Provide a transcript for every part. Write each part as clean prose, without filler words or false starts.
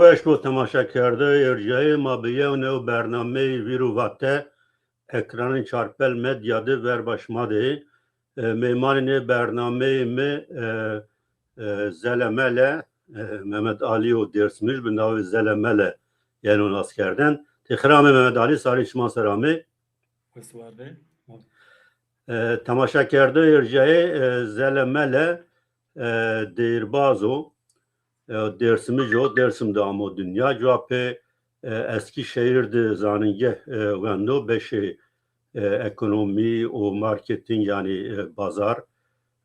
وش رو تماشا کرده ارجای ما به یه نوع برنامه ویرو وقته اکران چارپل مدیاده ور باشماده میمان برنامه می زلمله Mehmet Ali o dersmiş به ناو زلمله یعنی اون از کردن تخرام Mehmet Ali ساری شما سرامی تماشا کرده ارجای زلمله دیربازو dersimiz o dersimde ama dünya cevapı Eskişehir'de zanenge vendo beşi ekonomi o marketing yani pazar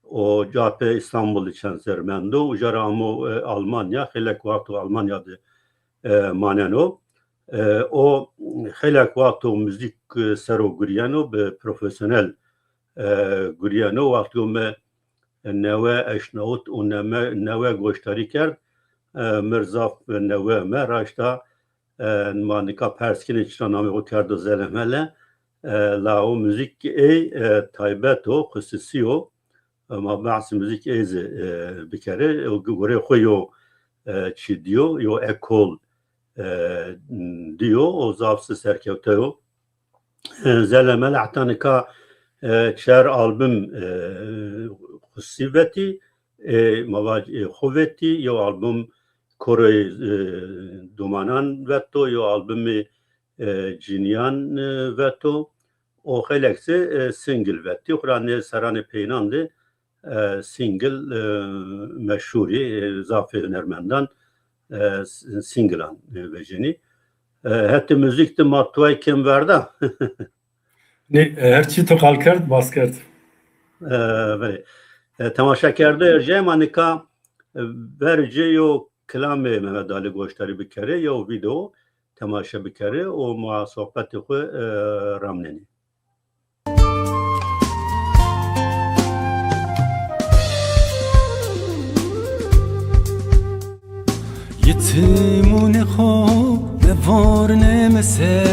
o cevapı İstanbul için zermendo ucar ama Almanya helek vakti Almanya'da maneno o helek vakti müzik sero guriyano be profesyonel guriyano vakti o me neve eşnaut o neve goştari kerd مرزاف نوه ما راشتا مانیکا پرسکین چرا نامی او کرد و زلمله لاو موزیک ای تایبت و خصوصی و ما بحث موزیک ایز بکره و گوره خویو چی دیو یو اکول دیو و زافس سرکوته و زلمله اعتانیکا چهر آلبوم خصوصیوتی مواج خوبتی یو آلبوم Kore dumanan veto yo albümü Cinyan veto o helekse single vetti. Kur'an Serane Peynan'dı single meşhuri Zafer Nermen'den single'an vecini. Hatta müzikte Matvay kim verdi? Ne her çi to kalkart baskart. Böyle. Temaşa kerده erce manika verce yo کلام Mehmet Ali Goştari bikere ya o video temaşa bikere o ma sohbeti ku ramneni. Yetimune ho ne var ne mese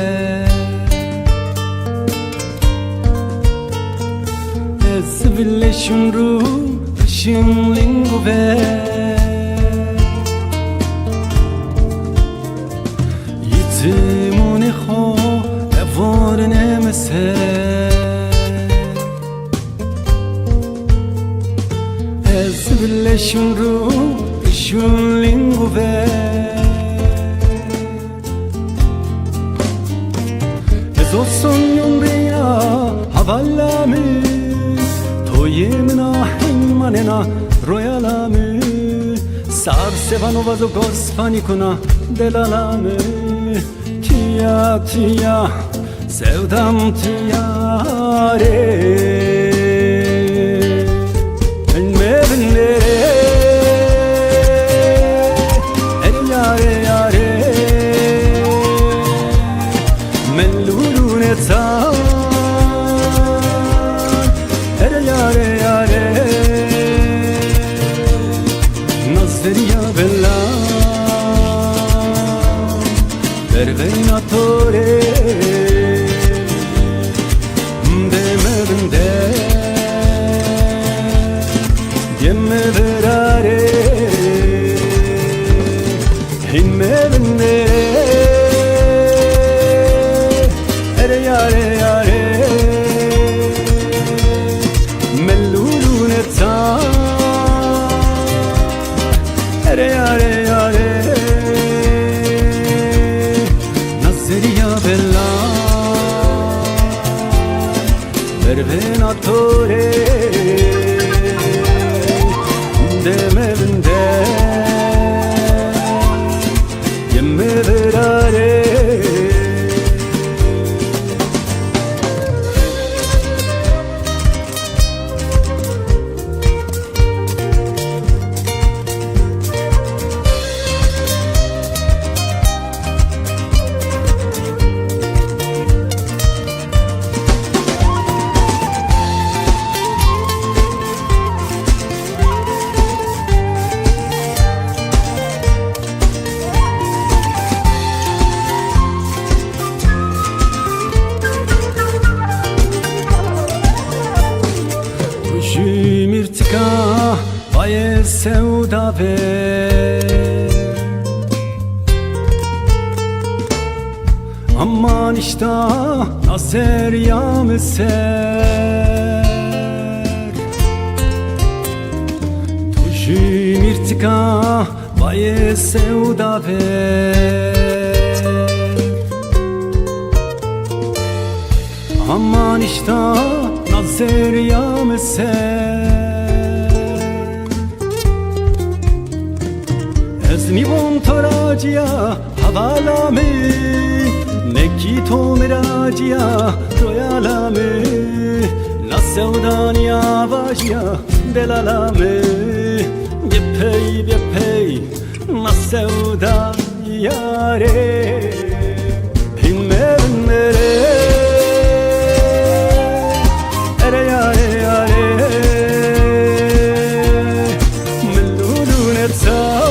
Ezville şunru şinlingu ve Yetimune ho ne var ne mese Ezville şunru şinlingu ve Ezolsun yumriya havallami Toyemna himmanena royalami Sar sevano vazo gosfani kuna delalami Tia tia sevdam tiyare Elmevinde el yare yare Mellulun etan el yare yare Nazeriya bella Vervenatore Demevinde Yemme verare Himmevinde Ere yare yare Mellulun etan Ere yare yare Nazeriya bella Vervenatore Demevinde Yemme verare sevda ver aman işte naser yameser tujim irtika baye sevda ver aman işte naser yameser از میوان تو راجیا حوالامه نکی تو مراجیا رویالامه نسودانیا واجیا دلالامه بیپی نسودانیاره هنمه بنره اره یاره یاره ملولون ارسال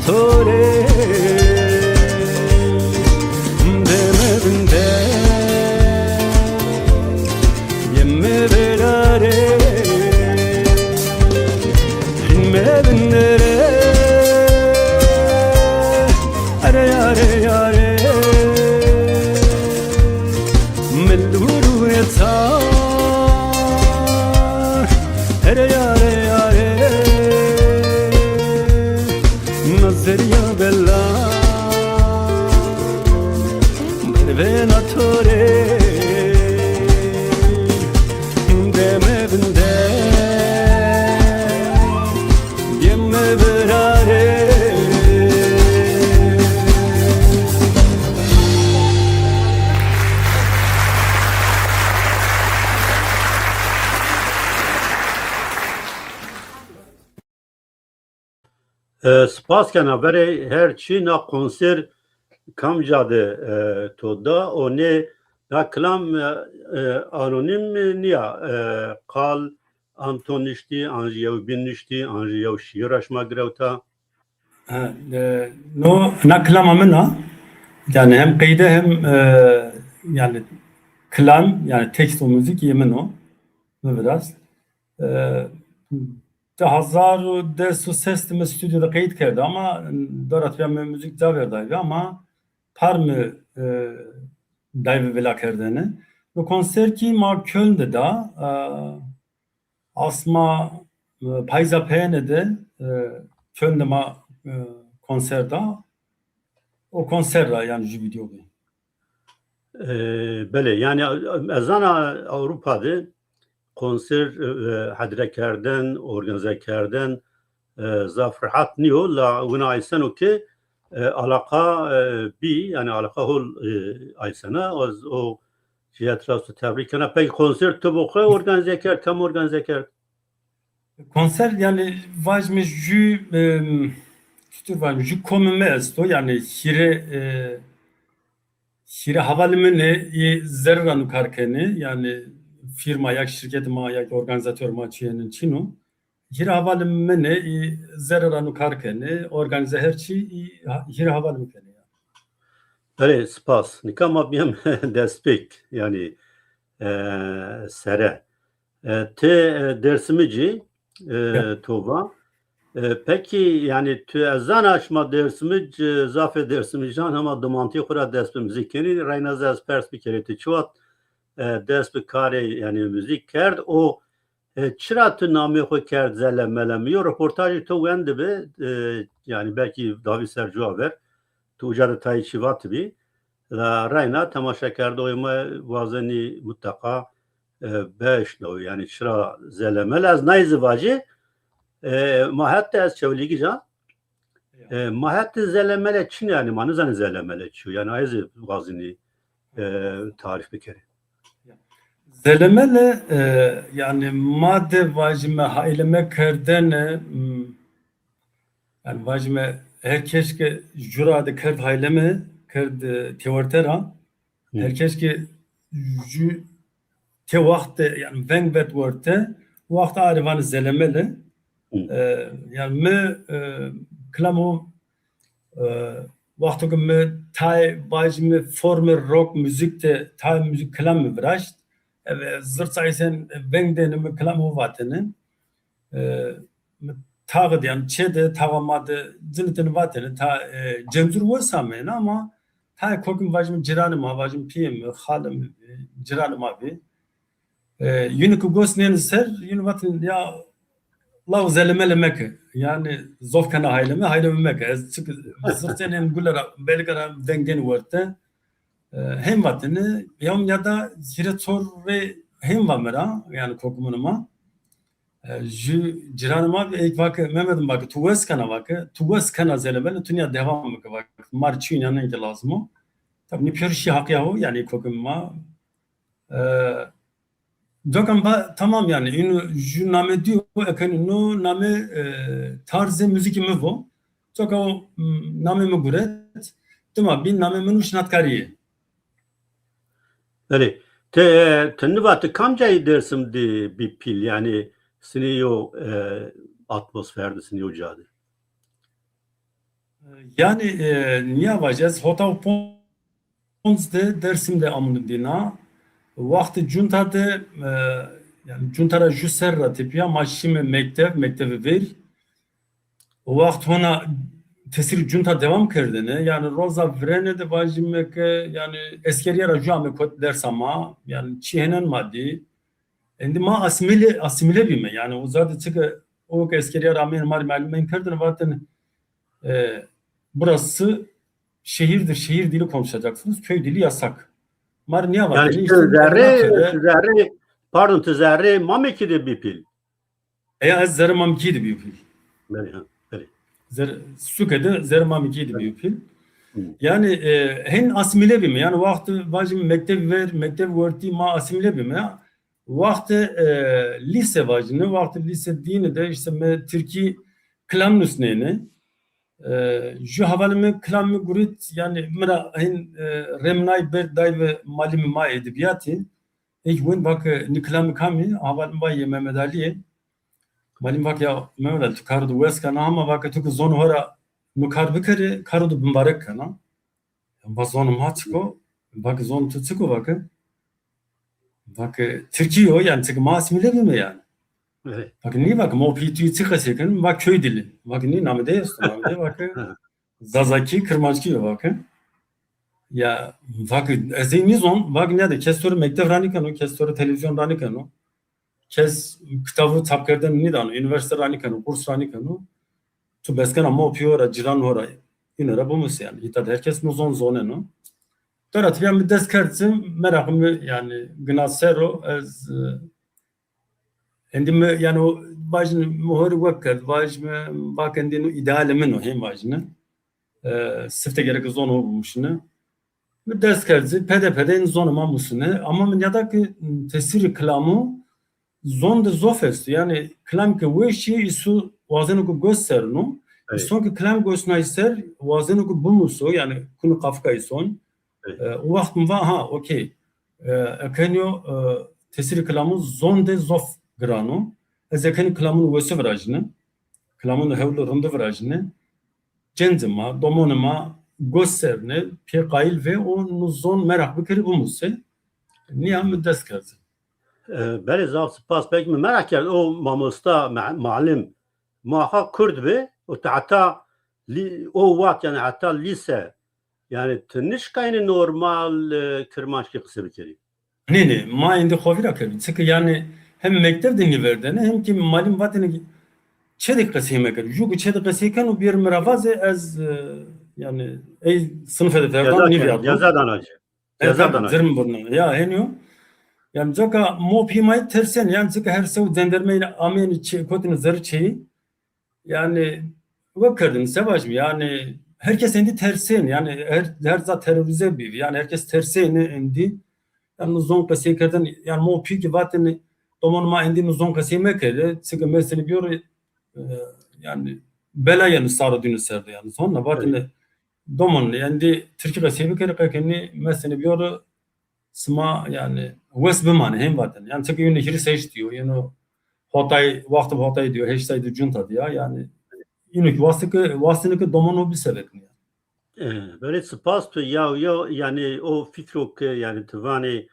Tore demevinde yemme verare inmevindere are are are melluru etar are are are Nazeriya bella mervena tore demevinde yemme verare سپاس کنم برای هر چی نا کنسر کم جاده تو دا و نه نا کلام آنونیم نیا قال آنتون نشتی آنجیو بین نشتی آنجیو شیرش مگروتا نو نكلام منها يعني هم قيده هم يعني كلام يعني تكست وموزيك يمنو biraz ده 1900 mi stüdyoda kayıt kerdi ama darat ve müzik da verdi ama par mı dayı vela kerdene bu konser ki ma Köln'de da asma payza pene de Köln'de ma konserda o konserda yani şu video bu. بله یعنی از آن اروپاده کنسر حدره کردن ارگانیزه کردن زفرحت نیو لا ونا ایسنو که علاقه بی یعنی علاقه هول ایسنه از او جهت راست تبریک کنه پی کنسر تو بخواه ارگانیزه کرد کم ارگانیزه کرد Konser yani vajme jü kütür var jü komime esto yani hire havalimanı zerran karkeni yani firma yak şirket ma yak organizatör ma çiyenin çinu hire havalimanı zerran karkeni organize her şey hire havalimanı yani. بله سپاس نکام بیم دستپیک یعنی سره te dersimici Tuğba. Peki yani tu ezan açma dersimiz zafe dersimiz can ama domanti kura ders müzikini rayna zaz pers bir kere te çuat ders bir kare yani müzik kerd o çıra tu namı ko kerd zelle melemiyor röportajı tu vendi be yani belki Davi Sercu ver tu ucadı tayi çivat bi rayna tamaşa kerdi oyma vazeni mutlaka beş no yani çıra zelle melaz nayzıvacı ما حتی از چولیگی جا ما حتی زلمله چی yani manı zani زلمله چی yani ayız gazini tarif bekeri. Zelemele yani madde vacime hayleme kerdene yani vacime herkes ki jurade kerd hayleme kerd teortera herkes ki te vakte yani vengbet worte vakte arivan zelemele yani me klamo vakti me tay vacime former rock müzikte tay müzik klam mı bıraşt zırt saysen bengdenimi klamu vatını tağı diyen çede tağamadı zınıtını vatını ta cemzur vasamın ama ta kokum vajım ciranım vajım piyem halim ciranım abi yünü gosnen ser yünü vatın ya lav zelmelemek yani zofkana hayleme haylemek çünkü zırten hem güller belgara dengen vardı hem vatını ya da zire tor ve hem vamera yani kokumunuma ciranıma bir ek vakı Mehmet'in bakı tuves kana zelmele dünya devam mı vakı marçın yanına lazım o tabii ne piyarışı hak yahu yani kokumuma Dokam tamam yani inu name diyor ekenu name tarzı müzik mi bu? Çok o name mi guret? Tamam bin name mi nuşnatkariye. Öyle. Tınıvatı kamcayı dersim de bir pil yani siniyo atmosferde siniyo cadı. Yani niye yapacağız? Hotav Pons'de dersimde amını dina. Vakti cuntada yani cuntara juserra tipiya maşime mektebi ver. O vakti ona tesiri junta devam kırdığını yani roza vrene de vajime ke yani eskeriye rajame kot ders ama yani çihenen maddi. Endi ma asimile bime yani o zaten çıkı o eskeriye rağmen malmen kırdığını vaten burası şehirdir şehir dili konuşacaksınız köy dili yasak. Mar niye var? Yani tizarre pardon tizarre mameki de bir pil. Ez zerre mameki de bir pil. Öyle. Sükede zerre mameki de bir pil. Yani hen asimile bime yani vakti vajim mektep verdi ma asimile bime vakti lise vajine vakti lise dini de işte me Türkiye klamnus neyne ju havalime klammi gurit yani mera hen remnay berday ve malimi ma edebiyatı ilk gün bak ni klammi kami havalim bay Mehmet Ali'ye malim bak ya Mehmet Ali tukardu weska na ama bak tuk zon hora nukar bikare karudu mübarek kana bak zonum hatiko bak zon tutsiko bak Türkiye o yani tuk ma asimile bime yani. Evet. Bak niye bak o piytuyu çıkasıken bak köy dili. Bak niye namide yazdı namide bak Zazaki Kırmaçki bak. Ya bak ezinizon bak ne de kestori mektep ranikano kestori televizyon ranikano kes kitabı tapkerden ne dan üniversite ranikano kurs ranikano tu beskan ama opiyora ciran hora inera bu mus yani ita herkes nozon zoneno. Torat bir deskertim merakımı yani gnasero az Endime yani o vajne muhor vakit vajme bakendino idealemin o hem vajne sifte gerek zon olmuşunu bir ders kerzi pede zonuma musune ama min ya da ki tesiri klamu zon de zofest yani klam ke weşi isu vazını ku gösterno son ki klam gösna ister vazını ku bumusu yani kunu kafka ison o vakt mı va ha okey ekenyo tesiri klamu zon de zof grano ezekeni klamun vese vrajne klamun hevlo rında vrajne cenzima domonuma gösterne pekail ve o zon merak bikeri bu musse niye müddes kazı Beli zav spas pek mi merak ettim o mamusta malim muhakkak Kürt be o hatta o vakt yani hatta lise yani tınış kayını normal kırmaçki kısa bikeri. Ne ma indi kovira kırdı çünkü yani hem mektep dinli verdiğini hem ki malim vatını çedik kasime kır. Jugu çedik kasiyken o bir miravazı az yani sınıf hedeflerden ne yaptı? Yazadan acı. Yazadan acı. Zırm bunun. Ya henüz yani zaka mopimayı tersen yani zaka her sev zendermeyle ameni kotunu zırh çeyi yani bakırdın sevaj mı yani herkes endi tersen yani her zat terörize bir yani herkes terseni endi yani zon kasiykerden yani mopi ki vatını domanma endi zon kasiyme kere sıkı mesele bir yani belayanı sarı dünü serdi yani sonra vatını doman yani Türkiye kasiyme kere kakeni mesele bir sma yani wes bimane hem vatını yani sıkı yine hiri seç diyor yani Hatay vakti Hatay diyor hashtag de junta diyor yani yine vasıtını ki doman o bir sebep mi Böyle spas ya yani o fikro ki yani tuvani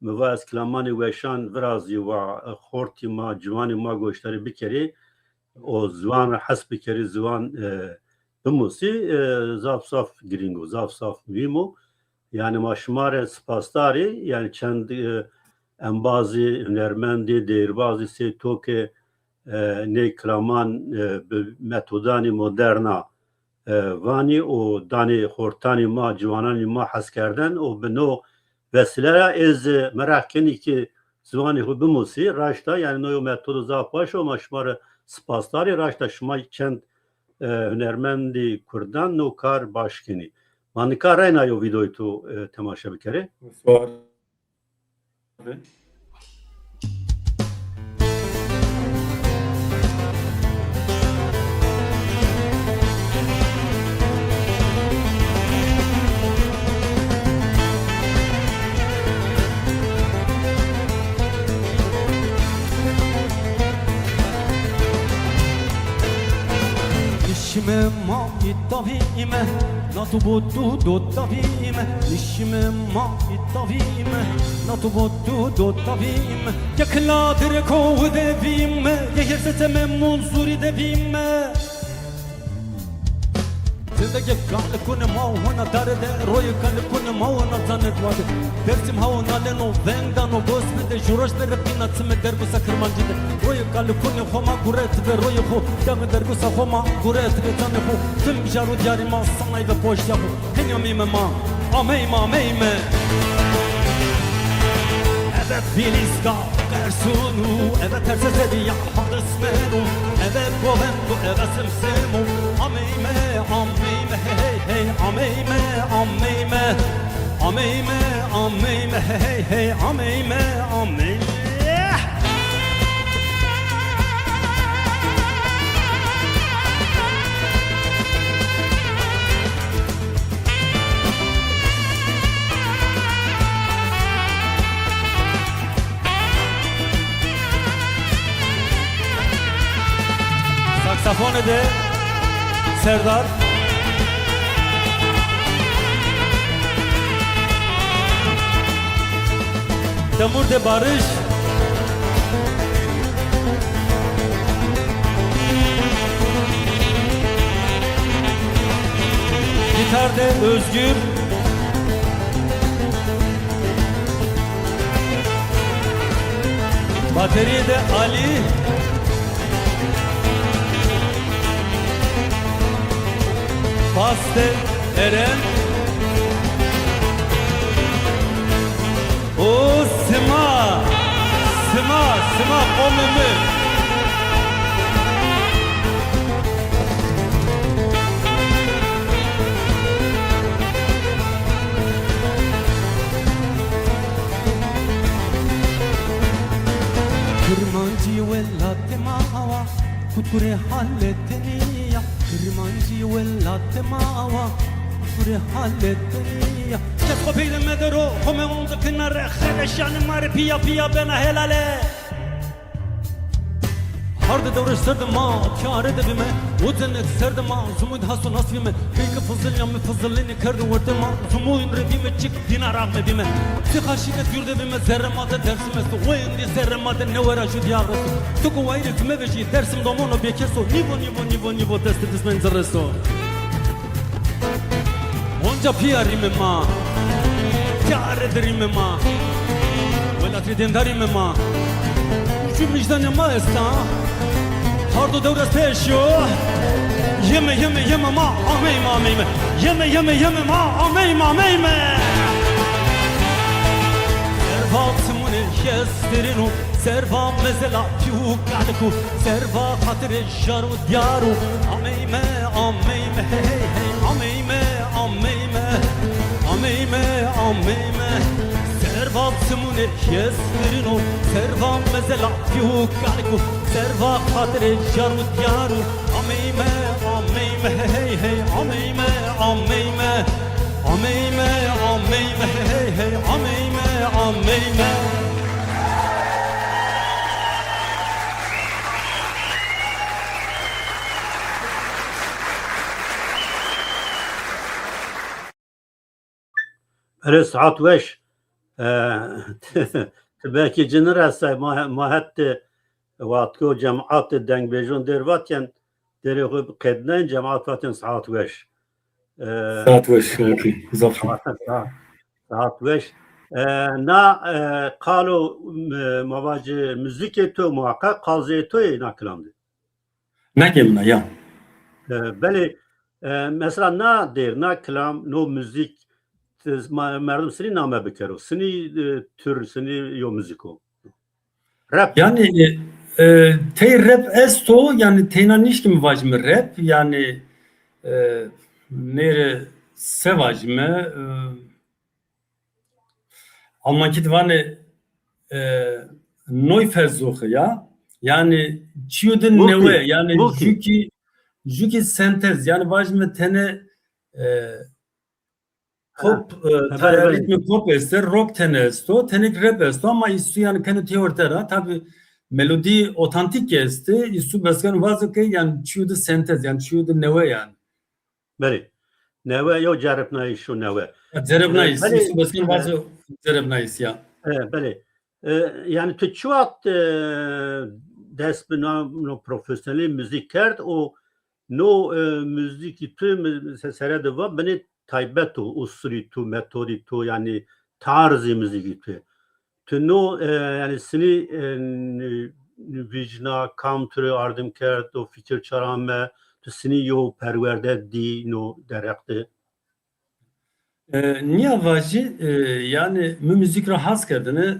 موا اسکلامانی وشان ورازی و خورتی ما جوانی ما گوشتری بکری o زوان حسب کری زوان بموسی zaf saf gringo zaf saf mühimo yani maşmare spastari yani çend bazı hünermendi değerbazı se toke ne klaman metodani moderna vani o dani hortani ma civanani ma haskerden o beno vesilera ez merakeni ki zvani hu bumusi raşta yani no metodu zapaş o maşmare spastari raşta şma çend hünermendi kurdan no kar başkeni manika rayna yo videoyu tu temaşa bir kere Var. نشمه ما الطبيمة نطبط الطبيمة نشمه ما الطبيمة نطبط الطبيمة يكلا دركو ذبيمة يهرسة من منظور ذبيمة زندگی کال کنه ما هونا درده روی کال کنه ما هونا زنت واده درسیم هونا لنو وندان و گوس بده جورش در پینا تم در بسا کرمانجی ده روی کال کنه خما گورت به روی خو دم در بسا خما گورت به زن خو تم جارو دیاری ما سنای به پشت خو هنیا میم ما آمیم آمیم Evet Filiska Gersunu Evet tersezedi ya hadismenu Evet govendu evet simsemu Ameyme ameyme hey hey ameyme ameyme Ameyme ameyme hey hey ameyme ameyme Saksafonu de Serdar Damur de Barış Gitar de Özgür Bateri de Ali Baste Eren O Sima Sima Omemi Kırmancı vellate mava Kutkure halleteni ya Kırmancı vellate mava Kutkure halleteni ya Kesko peyleme dero Kome oldu kınarı Xeleşanı mari piya piya bana helale Harda davranış sırdım ma Kâr edebime O cennet serdim ma Zumud hasu nasfime Beyki fızıl yamı fızılini kırdı vurdum ma Zumuyun redime çık dinar ahme bime Tıkaşinet gürdebime zerremade dersimesi O endi zerremade ne vera şu diyarresi Tuku ayrı küme veşi dersim domono bekeso Nivo desti dismen zırreso Onca piyarime ma Kâr ederime ma Velat dendarime ma Şu vicdanı ma esta Hardo devres peşyo Yeme ma ameyme Yeme ma ameyme Serva tımını yesterinu Serva mezela piukadku Serva hatire jaru diyaru Ameyme hey hey ameyme Serva tımını yesterinu Serva mezela piukadku Serva hatire jaru diyaru Ameyme hey hey ameyme hey hey ameyme Ere saat 5 belki cinir asa mahatte واتكو جماعات دنگ بيجون دير واتين دير قدنا جماعات واتين ساعات وش Saat başı. Okey. Zafer. ساعات وش نا قالوا مواجه müzik تو muhakkak قاضي تو ناكلامdı. Ne gemine ya? بله mesela na der na klam no müzik merdum seni name bekero seni tür seni yo müziko rap Yani te rap esto yani teynaniş kimi vacime rap yani nere se vacime Almanki divane neu versuche ya yani çiyudun Multi, neve yani multi. jüki sentez yani vacime tene pop bele. ritmi pop este rock tene esto tenek rap esto ama istu yani kendi teortera tabi melodi otantik este istu beskan vazoke yani çiyudu sentez yani çiyudu neve yani بله نوه یا جرب نایشو نوه Zerebnayis Bale- istu beskan vazo zerebnayis ya بله yani تو چوات دست به نو پروفسیونلی موزیک کرد و نو موزیکی تو سره دوا بنی تایبت و اصولی تو متودی تو yani tarzı müziği تو نو yani seni vicna country ardım کرد و fikir çarame تو seni yo perverde di no derekti niye vacı yani müzik rahas kerdini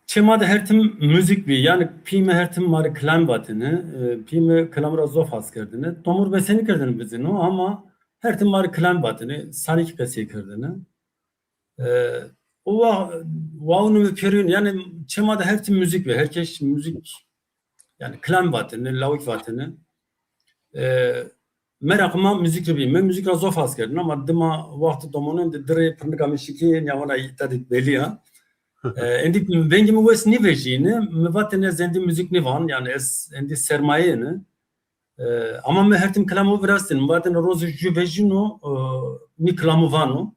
çemade her tim müzik bir yani pime her tim mari klan batını pime klamra zof has kerdini tomur ve seni kerdini bizi no ama her tim mari klan batını sanik pesi kerdini o vaunu periyon yani çemade her tim müzik ve herkes müzik yani klan batını lavuk batını merakıma müzik gibi müzik zof has kerdini ama dıma vakti domonun de dire pırnıkamışı ki yavana itadik belli ya endi bengi mi wes ni vejine mi vatene zendi müzik ni van yani es endi sermaye ne ama me hertim klamu vrastin vaten rozu ju vejino ni klamu vano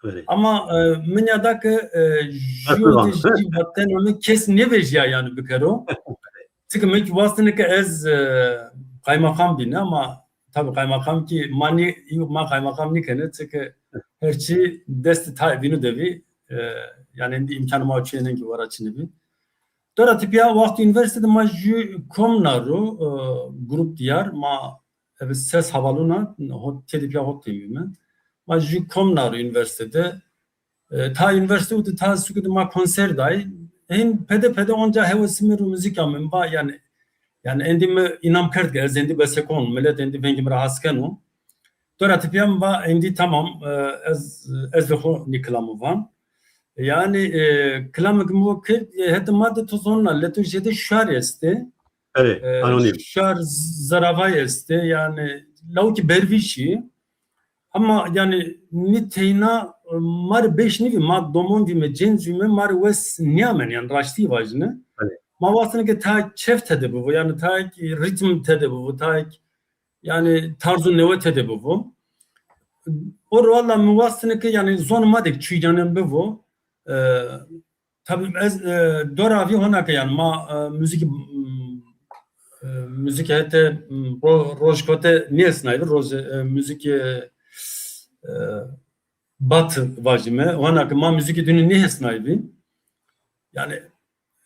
öyle ama min yadak ju de vaten onu kes ne vejya yani bikero çünkü me vastine ke ez kaymakam bine ama tabi kaymakam ki mani ma kaymakam ni kene çünkü herçi dest ta binu devi yani endi imkanı mağçiyenen ki var açını bir. Dora tipya vakti üniversitede ma ju komnaru grup diyar ma evet ses havaluna hot tipya hot temimen. Ma ju komnaru üniversitede ta üniversitede ta süküde ma konser day en pede onca hevesimiru müzik amın ba yani endi me inam kert gez endi besekon millet endi vengim rahaskenu. Dora tipya ba endi tamam ez ho niklamu van. Yani klamık muvakkil hadi madde tozonla letujede şar este öyle anonim şar zaravay este yani lavki bervişi ama yani niteyna mar beş nivi ma domon vime cenzüme mar wes niamen yani raşti vajne Evet. ma vasını ki ta çeft ede bu yani ta ritim tede bu ta yani tarzı nevet ede bu or valla muvasını ki yani zon madik çiğcanen bu tabii ez doravi hona ki yani ma müzik hete rojkote niye snayver roj müzik batı vajime hona ki ma müzik dünü niye snayvi yani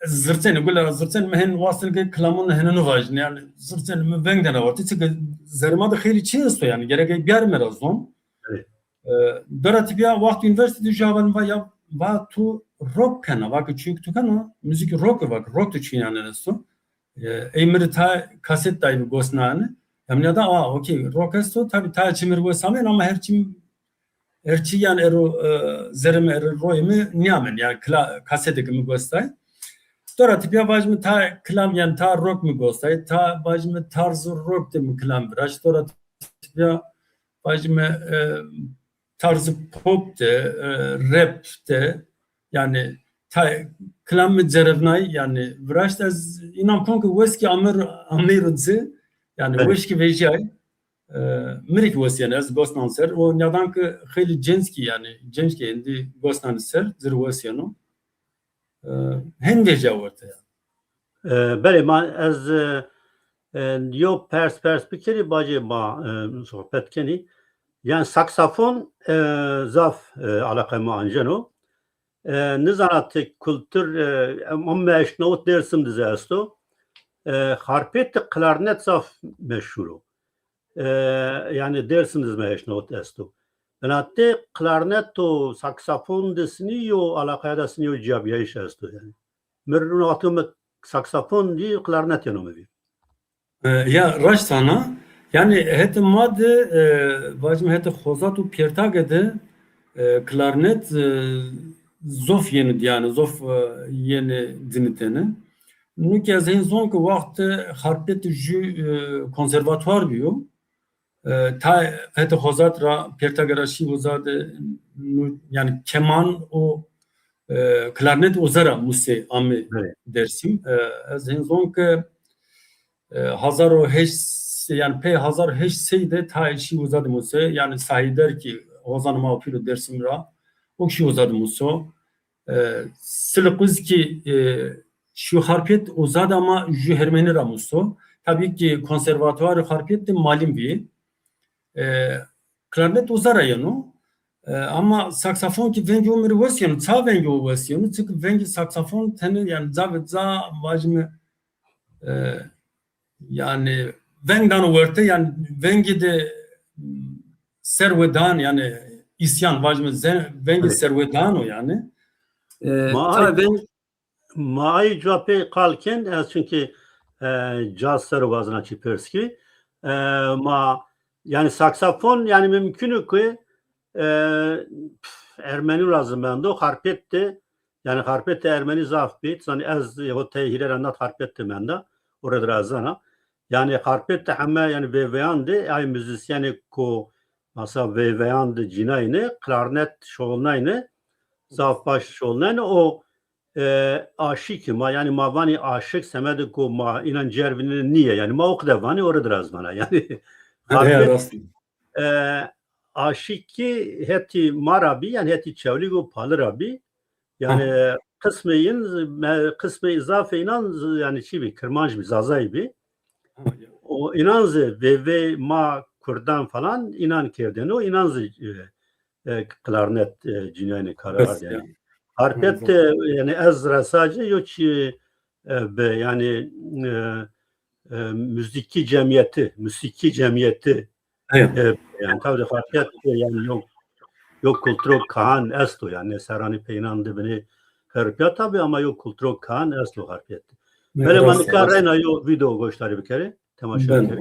zırten gula zırten mehen wasıl ki klamun henenu vajne yani zırten me bengden avartı çünkü zerma da khili çiğsto yani gerek bir yer merazon dora tipya vakti üniversitede javan va tu rock kana va küçük tu kana müzik rock tu çiğnenen esto emir ta kaset dayı gosnane yani da okey rock esto tabi ta çimir bu samen ama herçi yani ero zerme ero royme niamen yani kasete mi gostay dora tipya vajme ta klam yani ta rock mi gostay ta vajme tarzı rock de mi klam braş dora tipya vajme tarzı pop de rap de yani klam zerevnay yani vraşta inan konku weski amirudzi yani weski vejay Mirik vesiyene ez gostan ser o neden ki kheli censki yani censki indi gostan ser zir vesiyenu hende javurte بله من از یو پرسپکتیوی باجی با صحبت کنی یعنی ساکسافون زاف علاقه ما انجنو نزانات kültür ama eşnavut dersim dize esto harpet klarnet zaf meşhuru yani dersiniz me eşnavut esto benatte klarnet o saksafon desini yo alakaya desini yo cabiye iş esto yani merunu atım saksafon di klarnet yanı mı bir ya raş sana yani hete madde vacim hete xozatu pirtagede klarnet zof yeni yani zof yeni diniteni nuki az en son ki vakti harpet ju konservatuar biyo ta hete xozat ra pirtageraşi uzade yani keman o klarnet uzara muse ami dersim az en son ki hazar o heş yani pe hazar heş seyde ta işi uzadı muse yani sahider ki ozanıma apilo dersim ra o kişi uzadı muso silkuz ki şu harpiyet uzadı ama ju hermeni ra muso tabii ki konservatuar harpiyet de malim bir klarnet uzara yanu ama saksafon ki vengi o meri vasiyonu ta vengi o vasiyonu çünkü vengi saksafon teni yani za vacimi yani vengan verte yani vengi de servedan yani isyan vacmi vengi servedan o yani maay cevapı kalken çünkü caz servazına çiperski ma yani saksafon yani mümkün ki Ermeni lazım bende o harpette yani harpette Ermeni zaf bit yani az o tehire anlat harpette bende orada razana yani harpette ama yani veyandı ay müzisyeni ko mesela veyandı cinayne klarnet şolnayne zaf baş şolnayne o aşık ma yani mavani aşık semedi ko ma inan cervinin niye yani ma o kadar vani orada razana yani harpet aşık ki heti marabi yani heti çevligo palarabi yani kısmı izafe inan yani çibi kırmanç bir zazay bir o inanzı ve ma Kurdan falan inan kerden o inanzı klarnet cinayene karar yani harpet yani ezra sadece yok yani müziki cemiyeti yani tabii harpet yani yok kulturo kan esto yani serani peynandı beni harpet tabii ama yok kulturo kan esto harpet böyle manikarena yo video gösteri bir kere temaşa bir kere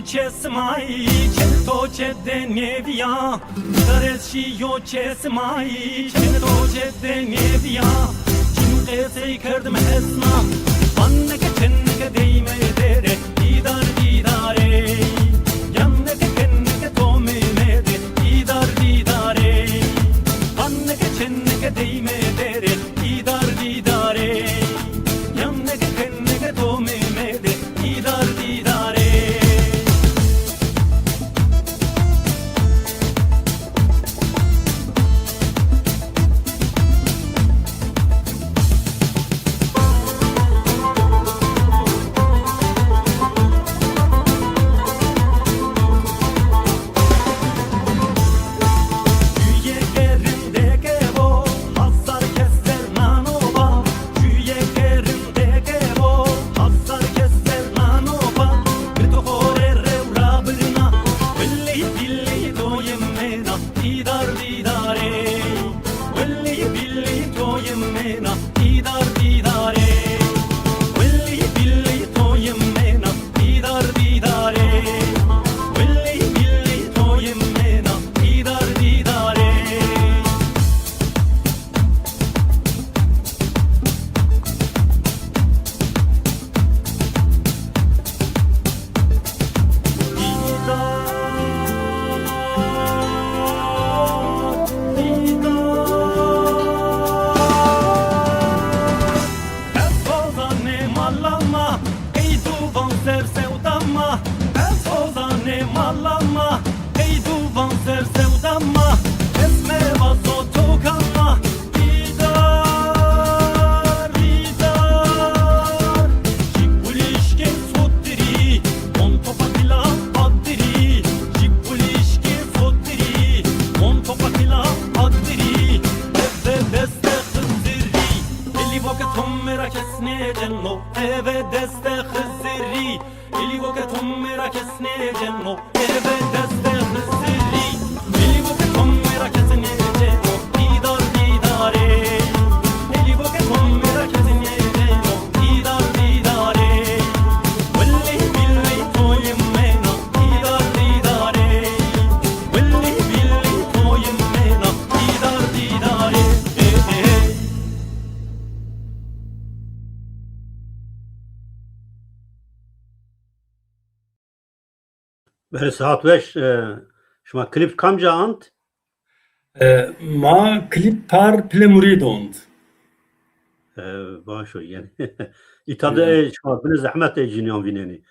Чесмай, чето чеденевия, дарешио чесмай, чето чеденевia, чинуqese kerdim esna, anneke çenneke deyme dere, didare, yanneke kenneke tomemede, didare, anneke çenneke deyme dere, didare, yanneke kenneke tomemede, didare. Didare, quelli Böyle saat 5 şuma klip kamca ant Ma klip par plemuridond. başo yani. İtadı şuma bine zahmet eciniyon vineni.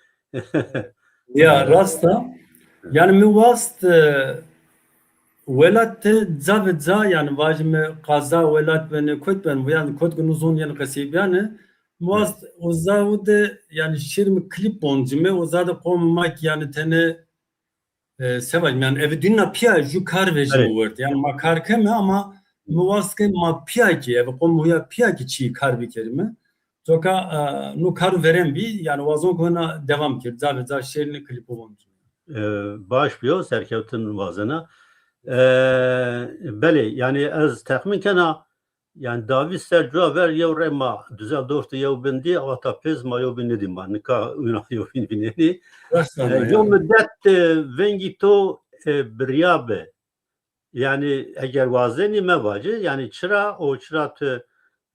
Ya rasta yani mi vast welat zavza yani vajme qaza welat ben kod ben yani kod gunuzun yani qasib yani vast uzavud yani şirm klip boncime uzada qommak yani tane sevaj yani ev dinna pia ju kar vejim word yani ma kar keme ama muvaske ma pia ki ev qom huya pia ki çi kar bir kelime toka nu kar veren bir yani vazon kona devam kir zavza şirin klip boncime baş biyo serkevtin vazına. Beli yani az tahmin kana yani David Sergio ver yev rema düzel dostu yev bindi avata pez ma yev bindi ma nika una yev bindi yev müddet vengito briyabe yani eğer vazeni mevacı yani çıra o çıratı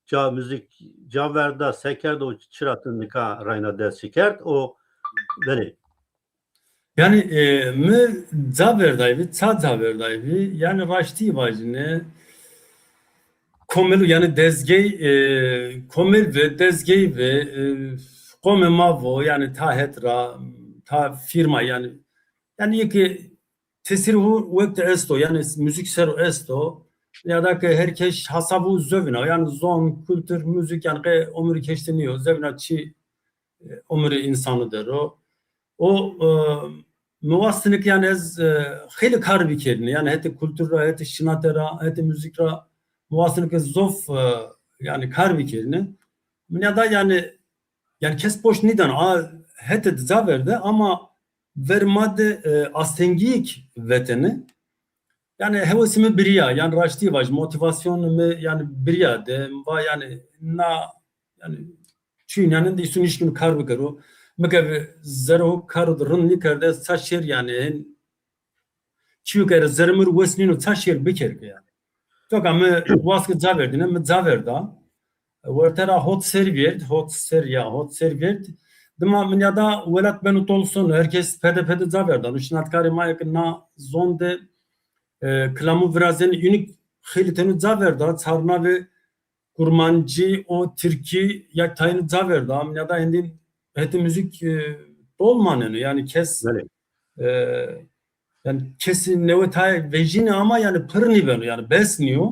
ca müzik ca verda sekerde o çıratı nika rayna des şikert o beli yani mi zaverdayvi ça zaverdayvi yani raşti vajine komel yani dezgey komel ve dezgey ve kome mavo yani ta hetra ta firma yani ki tesirhu vekte esto yani müzik seru esto ya da ki herkes hasabu zövna yani zon kültür müzik yani ki omri keşteniyor zövna çi omri insanı der o muvastınik yani ez xeyli kar bir kerini yani heti kültürra heti şinatera heti müzikra muvastınik ez zof yani kar bir kerini ya da yani kes boş niden heti zaverde ama vermade astengiyik veteni yani hevesimi biriya yani raşti vaj motivasyonumu yani biriya de va yani yani çünkü de isun işkin kar bir karo mekab zero kar rınni karde saşer yani çünkü zermir wesnino saşer biker yani çok ama vaskı zaverdine mi zaverda vertera hot serviert dima min ya da velat benu tolsun herkes pede zaverdan uşnatkari mayak na zonde klamu virazen unik xilitenu zaverda sarna ve kurmancı o Türkiye ya tayını zaverda ya da endin heti müzik dolmanını yani kes yani kesin nevetay vejini ama yani pırni benu yani besniyor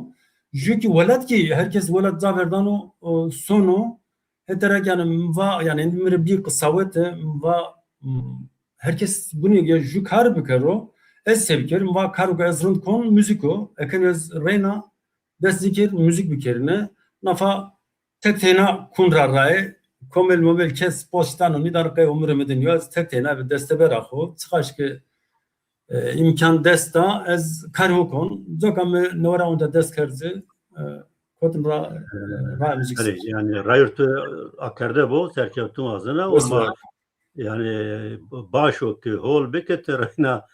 çünkü velat ki herkes velat zaverdan o sonu heterek yani va yani endimire bir kısavet va herkes bunu ya jukar bikaro ez sevkerim va karuga ezrund kon müziko eken ez reyna desdikir müzik bikerine nafa tek tena kunraray komel mobil kes postano nidar kay umre medin yoz tek tena bir deste beraxo çıkaş ki imkan desta ez karhokon zokam nora onda deskerzi kotumra ra müzik yani rayırtı akerde bu serkevtin ağzına ama yani baş o ki hol bekete rayna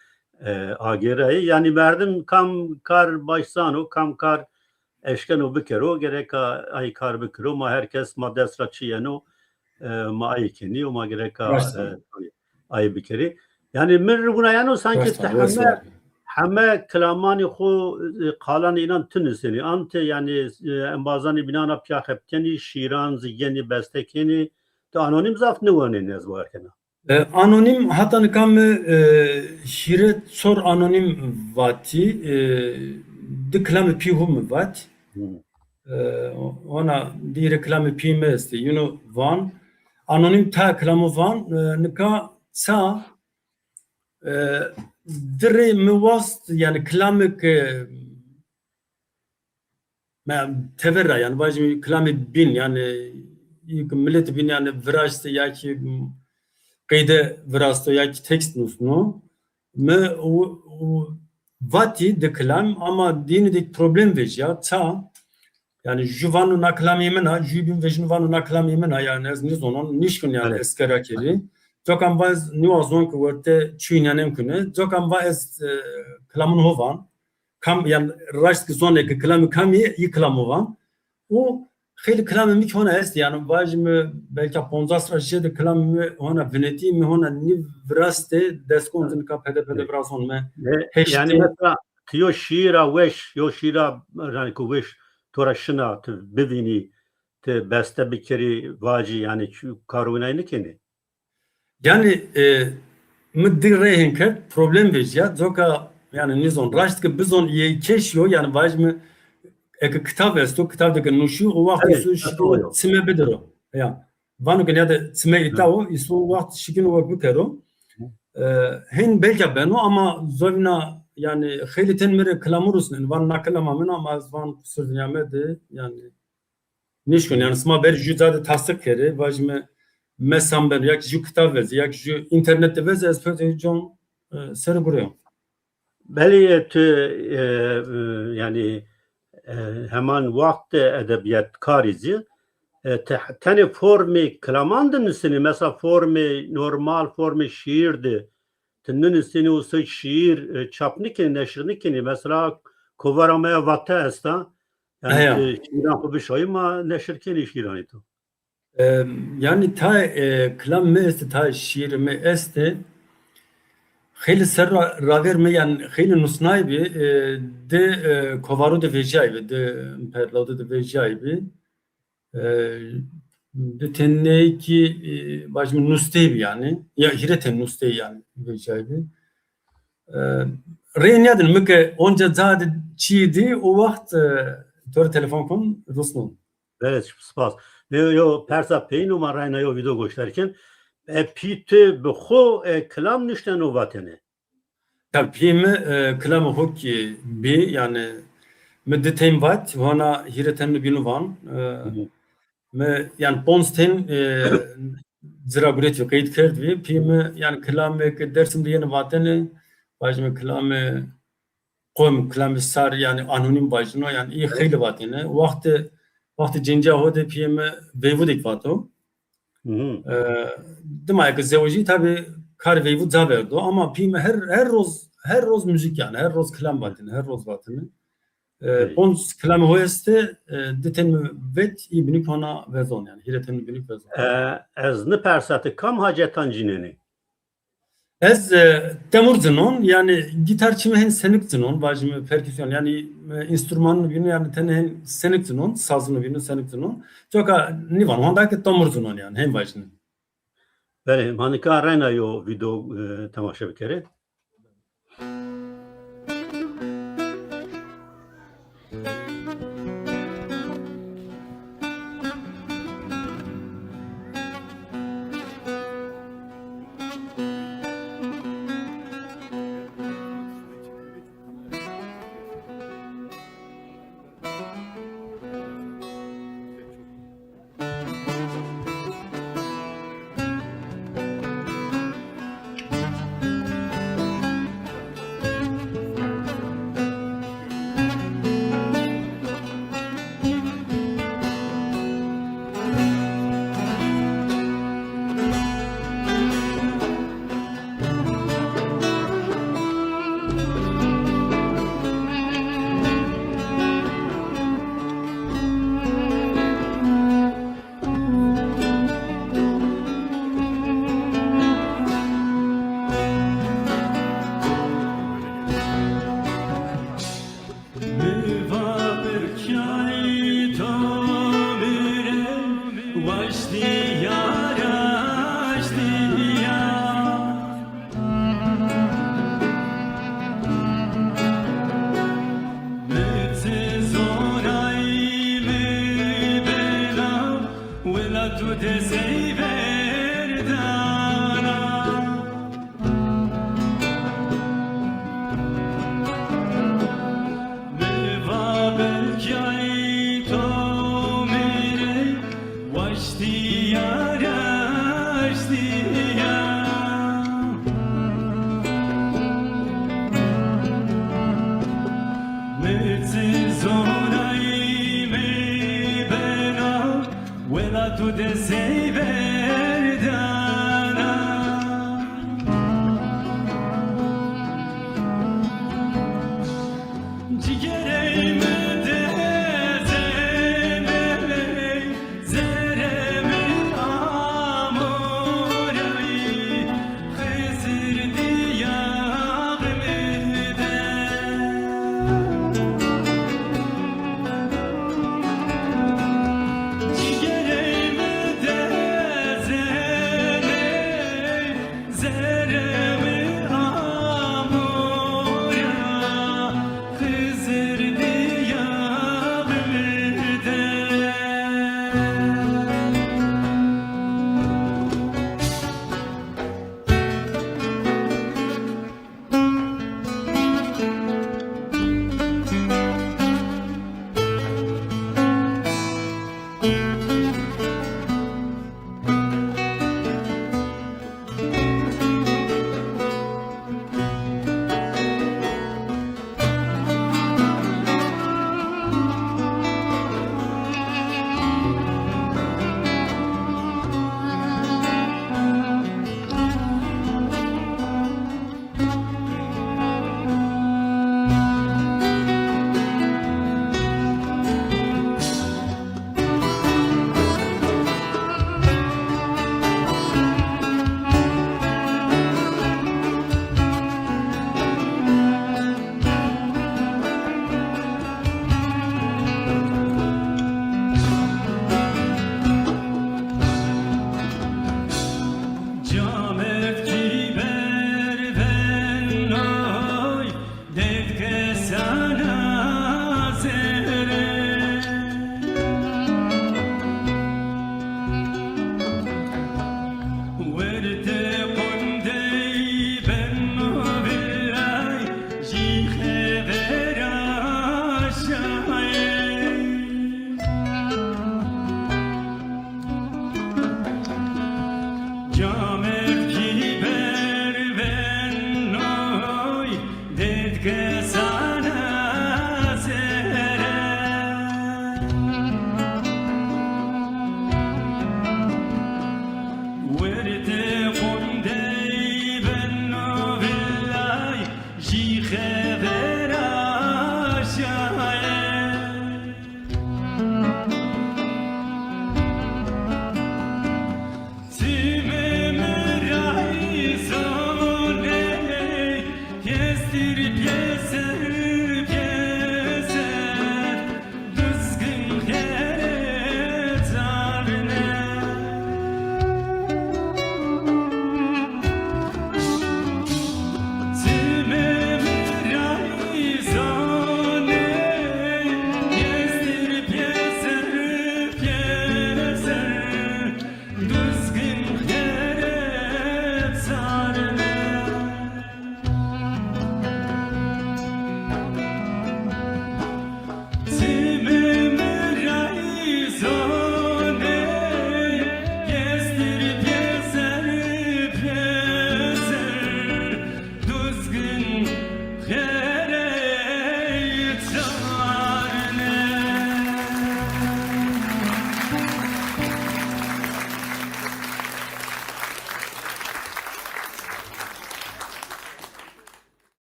agereyi yani verdim kam kar başsano kam kar eşken o bikero gerek ay kar bikero ma herkes ma desra çiyeno ma ay keni o ma gerek ay bikeri yani mir buna yani sanki heme kelamani xo qalan inan tünisini ante yani embazani binana pya hepteni şiran zigeni bestekeni to anonim zaf ne vane nez varkena anonim hatan kam şiret sor anonim vati deklam pihum vat ona di reklam pimesti you know van anonim ta klamu van nika sa dre muvast yani klamik teverra yani bacım klami bin yani millet bin yani virajste ya ki kayda virajste ya ki tekst nusnu me vati de klam ama dini problem veja ta yani juvanu naklam yemena jubin vejnuvanu naklam yemena yani ez nizonon nişkun yani eskara keli Zokam vaz nuazon ki verte çuynanem kune zokam vaz klamun hovan kam yani raşt ki zonle ki klamu kami yi klamu van o خیلی کلام می کنه است یعنی واجم belki 15 سال شده کلام می هونه ونتی می هونه نیو راسته دستکون که پد براسون می Yani mesela tiyo şiira veş, yo şiira yani ku veş tora şına te bivini te beste bikeri vaci yani şu karunayını keni. yani müddir rehinke problem veja zoka yani nizon raşt ki bizon ye keşyo yani vaجم ek kitap esto kitap de nuşu o vakti Evet, su şikin sime bedero ya vanu ki ya da sime itao isu vakti şikin o bukero hin belki beno ama zovna yani خیلی تنمره کلامورسن وان نکلام من ama van söznyamede yani nişkun yani sma ber juzade tasdik kere vaجم mesam ben yak ju kitap vez yak ju internette vez es pöte jon ser buraya. Beli te yani hemen vakti edebiyat karizi tane formi klamandın seni mesela formi normal formi şiirdi. Tının seni o şiir çapniki neşrniki mesela kovaramaya vatta esta yani şiiran bu bir şey ma neşrkeni şiiran ito. Yani ta klam me est ta şiir me est خیلی سر راور می یعنی خیلی نسنای بی de kovaru de vejay bi de perlauda de vejay bi de tenne ki bajmi nustey bi yani ya hireten nustey yani vejay bi reyniyadın mıke onca zade çiğdi o vakt tör telefon kon rusnun. Evet, spas. Yo persa pey numarayna yo video gösterken pite bxo klam nişten o vatene. Tabii mi klam hokki bi yani meddetem vat vana hireten binu van me yani ponsten zira guret yo kayıt kert vi pime yani klam ke dersim diye vatene bajme klam qom klam sar yani anonim bajno yani iyi khayli vatene vakti cenca hode pime vevudik vato demek ki zevoji tabi kar vevu zaverdo ama pime her roz müzik yani her roz klam vatene her roz vatene pons klam hoeste deten vet ibnik ona vezon yani hireten ibnik vezon Ez ne persatı kam hacetan cineni. Ez temur zinon yani gitar çime hen senik zinon vajme perküsyon yani instrümanını binu yani ten hen senik zinon sazını binu senik zinon çoka nivan ondaki temur zinon yani hem vajne. Beli manika rena yo video tamaşa bikere.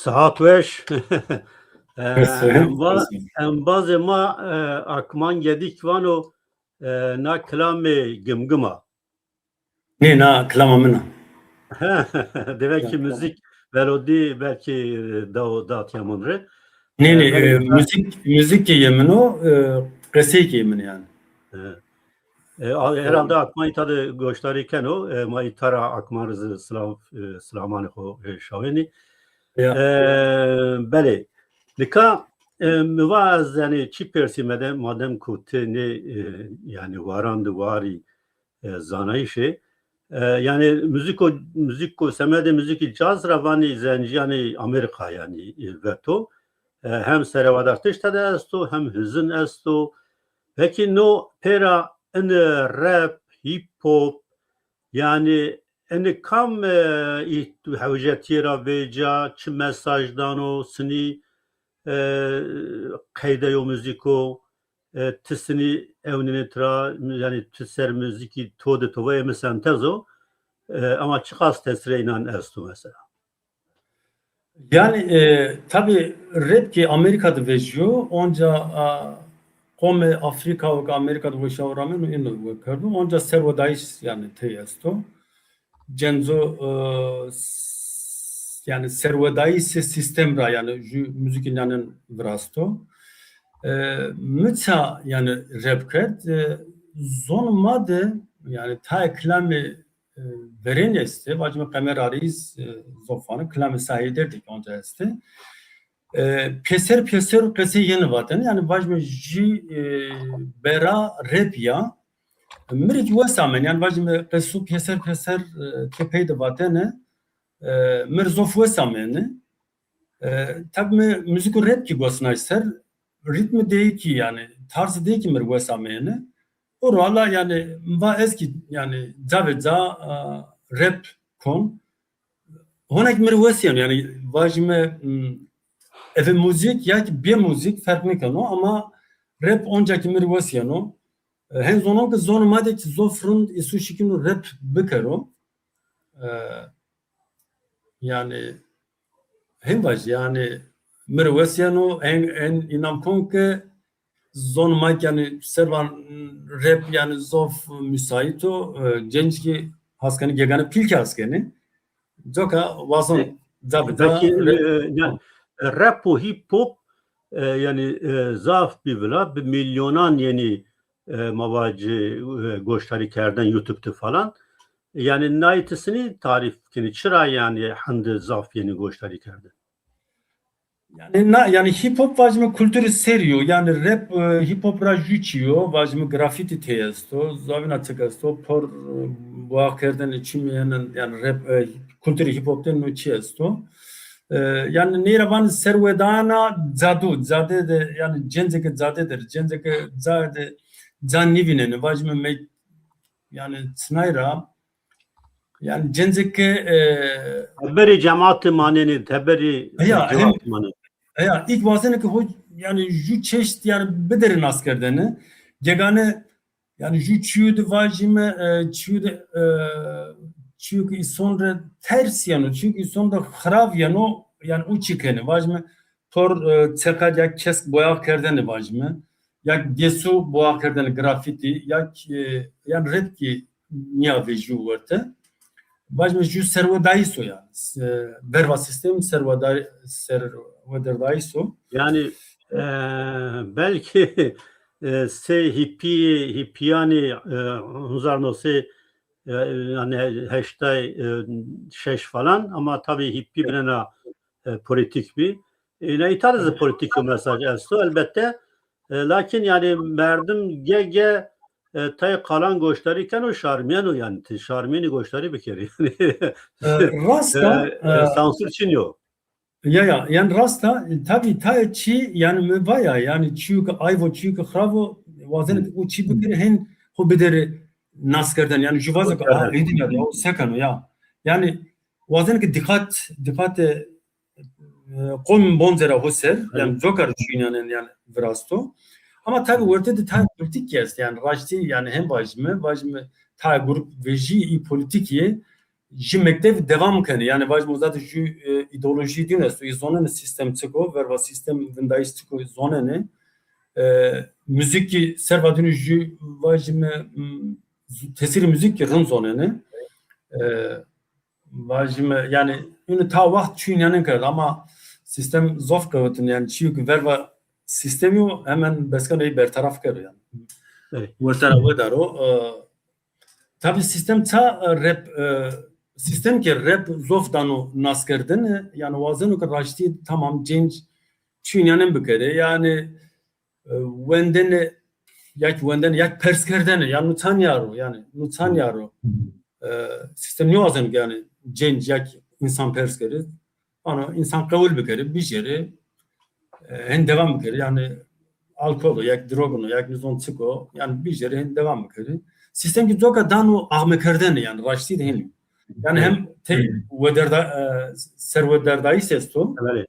saat veş. Mesela. Em bazı ma akman gedik vano na klame gımgıma. Ne na klamamına. Demek ki müzik melodi belki da yamanre. Ne müzik yemin o klasik yemin yani. Herhalde akmayı tadı gösterirken o maytara akmarızı Selamanı o şaveni. Bele. Lika müvaz yani çi persimede madem kutte ne yani varandı vari zanayişe yani müzik semede müzik caz ravani zenci yani Amerika yani veto hem seravadartış tadı esto hem hüzün esto peki no pera en rap hip hop yani en kam havjetira veja çi mesajdan sini kayda müziko tisini evnini tra yani tüser müziki tode tova mesentezo ama çıkas tesire inan estu mesela. Yani tabi rap ki Amerika'da vejiyor. Onca Kome Afrika ve Amerika'da vejiyor ramen ino vekardu. Onca servodayış yani teyesto. Cenzo yani servodayış sistem ra yani müzikin yani vrasto. Mütsa yani rap kert. Zon made yani ta klami veren este. Vacime kamerariz zofanı klami sahi derdik onca este. Peser kese yeni vatan yani vacime ji bera rap ya. Mirik wesamen yani vacime kesu peser tepeyde vatane mirzof wesamen. Tabi müzik rap ki gosnayser ritmi değil ki yani tarzı değil ki mir wesamen. Orala yani va eski yani zaveza rap kon honek mir wesyan yani vacime ev müzik ya ki bir müzik fark mı kano ama rap oncaki mir wesyano hen zonon ki zon madek zofrund isu şikinu rap bikero yani hem vaj yani mir wesyano en inam kon ki zon mak yani servan rap yani zof müsaito genç ki haskani gegane pilki haskani joka vazon zabda yani rap و hip hop yani zaf bir vela bir milyonan yeni mavacı gösteri kerden YouTube'da falan yani naitisini tarifini çıra yani handı zaf yeni gösteri kerden. Yani hip hop vacime kültürü seriyor yani rap hip hop rajuçiyor vacime grafiti teyesto zavina tıkasto por bu akerden içmeyenin yani rap kültürü hip hop'ten uçiyesto yani neyravan servedana zade de yani cenzeke zadedir cenzeke zade zan nivinen vacime yani snayra yani cenzeke Haberi cemaat maneni haberi cemaat maneni. Ya ilk bahsene ki yani ju çeşit yani bederin askerden gegane yani ju çüydü vacime çüydü çünkü sonra ters yanı çünkü sonra harav yanı yani o çıkanı vacime tor çekacak kesk boya kerden vacime ya gesu boya kerden grafiti ya yani rap ki niye veju vardı vacime ju servodayso ya berva sistem servodayso yani belki se hippi yani huzarno se yani hashtag şeş falan ama tabii hippi birine politik bir ne itarzı politik bir mesaj esto elbette lakin yani merdim gege tay kalan gösterirken o şarmiyen o yani şarmiyeni gösteri bir kere rasta sansür için yok. Ya yani rasta tabii ta çi yani baya yani çünkü ayvo çünkü kravo vazen o çi bir hen hobideri naskerden yani juvazak edin ya o sekano ya yani vazen ki dikkat kom bonzera hoser yani joker düşünen yani vrasto ama tabii ortada da ta politik jest yani rajti yani hem vacime ta grup veji politikiye ji mektev devam kene yani vaj muzat ju ideoloji dine su zonen sistem çıko verva sistem vindayis çıko zonen müzik servadını ju vaj me tesiri müzik rın zonen vaj me yani ünü ta vaxt çünyanın kadar ama sistem zof kavutun yani çünkü verva sistemi hemen beskanayı bertaraf kırıyor yani. Evet. Bertarafı daro tabi sistem ta rap sistem ki rap zof dano nas kırdın yani vazenu ki raşti tamam cenç çünyanın bükere yani wenden yak pers kırdın yani nutan yaro sistem ne vazenu yani cenç yak insan pers kırır ana insan kabul bükere bir yere hen devam bükere yani alkolu yak drogunu yak nizon çıko yani bir yere hen devam bükere sistem ki zoka dano ahme kırdın yani raşti değil yani hem te servederdayı sesto Evet.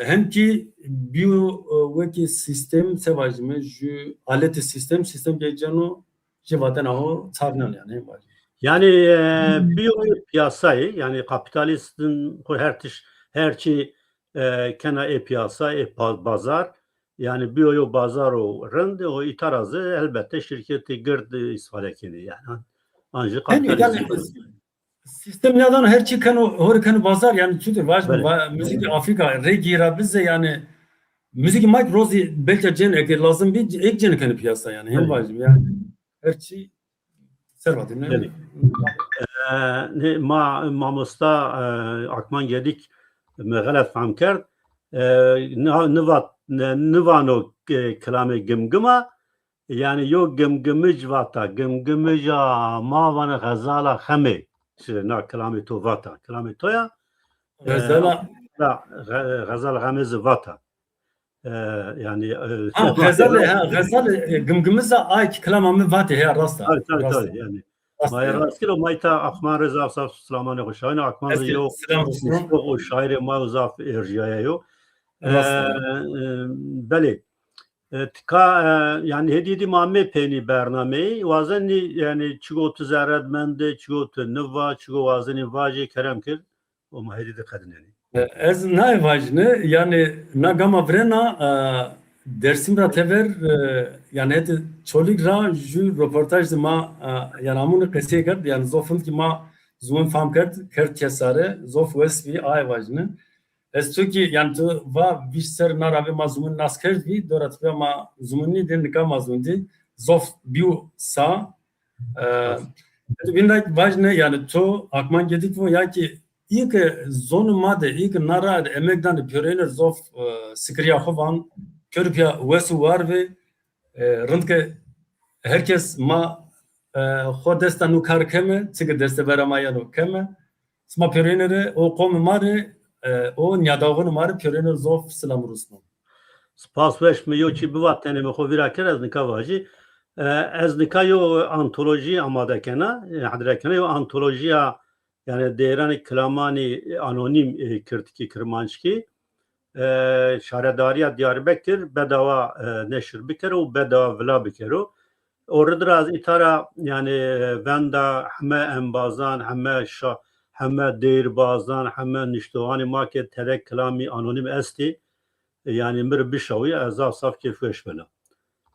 hem ki biyo veki sistem sevajme ju aleti sistem geceno jevaten aho çarnan yani hem var. Yani bir piyasayı yani kapitalistin herçi kena piyasa pazar yani bir pazar o rende o itarazı elbette şirketi girdi isfalekini yani ancak kapitalizm sistem yadan her çıkan horikan pazar yani çünkü var müzik Afrika regira bize yani müzik Mike Rosie belki cen ek lazım bir ek cen kan piyasa yani hem var yani her şey servatine ne mamusta akman gedik megalat fam kerd nivano kelame gımgıma yani yok gımgımıc vata gımgımıca mavana gazala khame na kelame to vata kelame toya gazal gamez vata yani gazal gımgımıza ay kelamamı vata ya rasta tabii yani Maya rastgele mayta akman reza saf selamanı hoşayna akman yo o şairi mavzaf erjaya yo beli tka yani hediydi mamme peni bernameyi vazenni yani çigotu zaradmende çigotu neva çigo vazeni vaje keremkir o mahedide kadın yani ez nay vajne yani nagama vrena dersimra tever yani et çolik ra ju röportaj ma yani amun qese kard yani zofun ki ma zun fam kard kesare zof wesvi ay vajne ez ki yani tu va visser naravi mazmun nas kerdi dorat ve ma zumuni den ka mazmundi zof biu sa bindak vajne yani tu akman gedik vo ya ki ilk zonu made ilk nara emekdan pörener zof skriya khovan körpya vesu var ve rındke herkes ma hodestanu karkeme çıkı deste veramayano keme sma pörenere o kom mare o nyadağın mare pörener zof selam rusno spas veş mi yo ki bu vatene mi xovira kerez nikavaji ez nikayo antoloji amada kena hadrekena yo antolojiya yani değerani klamani anonim kirtiki kirmançki şaredariya Diyarbakır bedava neşir bikere o bedava vla bikere orada az itara yani venda heme embazan heme değirbazan heme niştovani market terek klami anonim esti yani mir bişavi azaf saf kefeş bela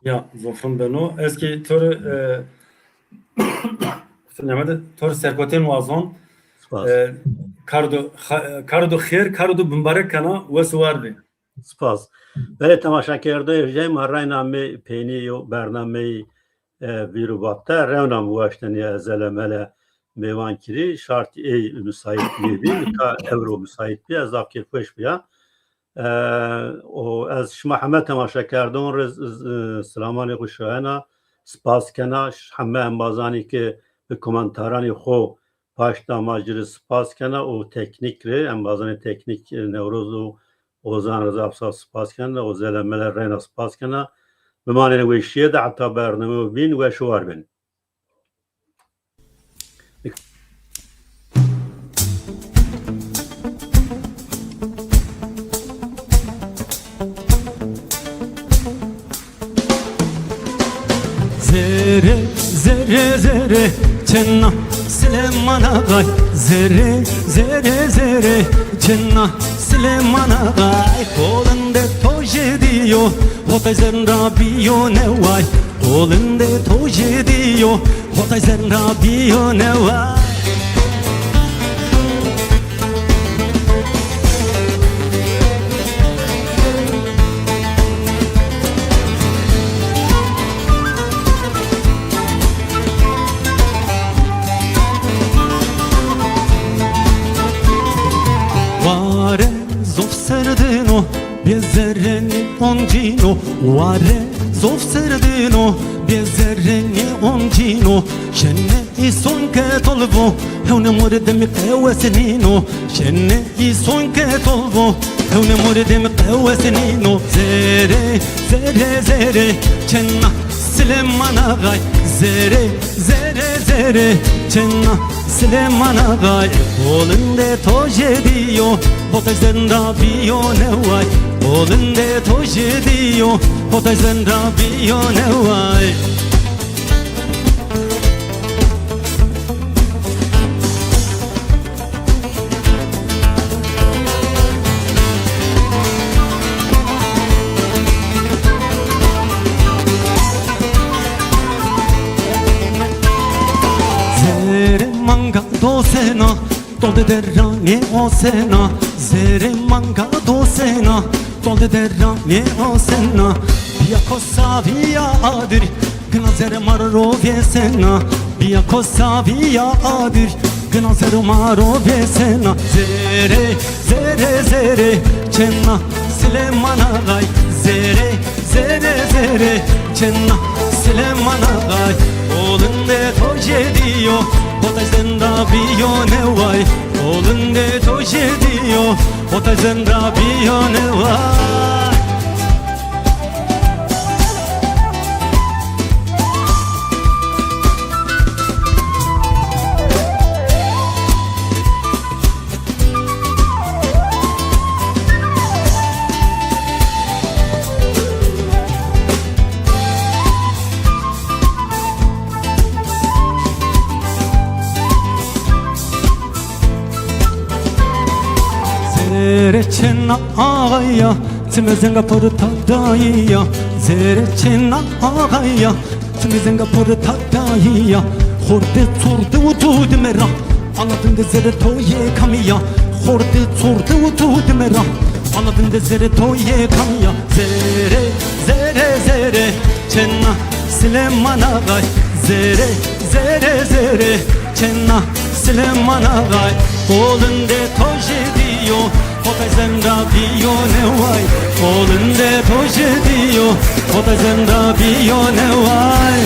ya zofun beno eski tor nemede tor serkoten wazon kardo khair kardo mübarek kana vesvardi spas böyle tamaşa kerde jem harayna me peni yo bernameyi virubatta revnam ulaştan ya zelemele mevan kiri şart müsait bir ka evro müsait bir azap kefeş bir o az şmahamet tamaşa kerdon selamani kuşana spas kana hamme bazani ki komentarani xo Paşta maciri spas kana o teknikre en bazı teknik nevrozu ozan rızafsa spas kana o zelemeler rena spas kana bimane ve şiye de hatta bername bin ve şu var ben zere zere zere çenna Süleyman Ağay Zere zere zere Cenna Süleyman Ağay Kolunda toj ediyor Hotay Rabiyo ne vay Kolunda toj ediyor Hotay Rabiyo ne vay Vare zov srdino Bjezereni onđino Vare zov srdino Bjezereni onđino Šene I sonke tolvo Hevne morde mi qewe senino Šene I sonke tolvo Hevne morde mi qewe senino Zere zere zere Çenna Süleyman Ağay Zere zere zere Çenna Süleyman Ağay Kolunda toj ediyor Hotay Rabiyo ne vay Kolunda toj ediyor Hotay Rabiyo ne vay Zere manga dosena Dolde derrane o sena Zere manga dosena Dolde derrane o sena Biako savia adir Gna zere marro vesena Biako savia adir Gna zere marro vesena Zere zere zere Cenna Süleyman Ağay Zere zere zere Cenna Süleyman Ağay Kolunda toj ediyor Hotay Rabiyo ne vay Kolunda toj ediyor Hotay Rabiyo ne vay Zere Çenna Ağaya Timizenga pırı tadayya Zere Çenna Ağaya Timizenga pırı tadayya Horde turdu utu demera Anladın da zere toye kamiya Horde turdu utu demera Anladın da zere toye kamiya Zere zere zere Çenna Süleyman Ağay Zere zere zere Çenna Süleyman Ağay Kolunda toj ediyor Hotay Rabiyo ne vay Kolunda toj ediyor Hotay Rabiyo ne vay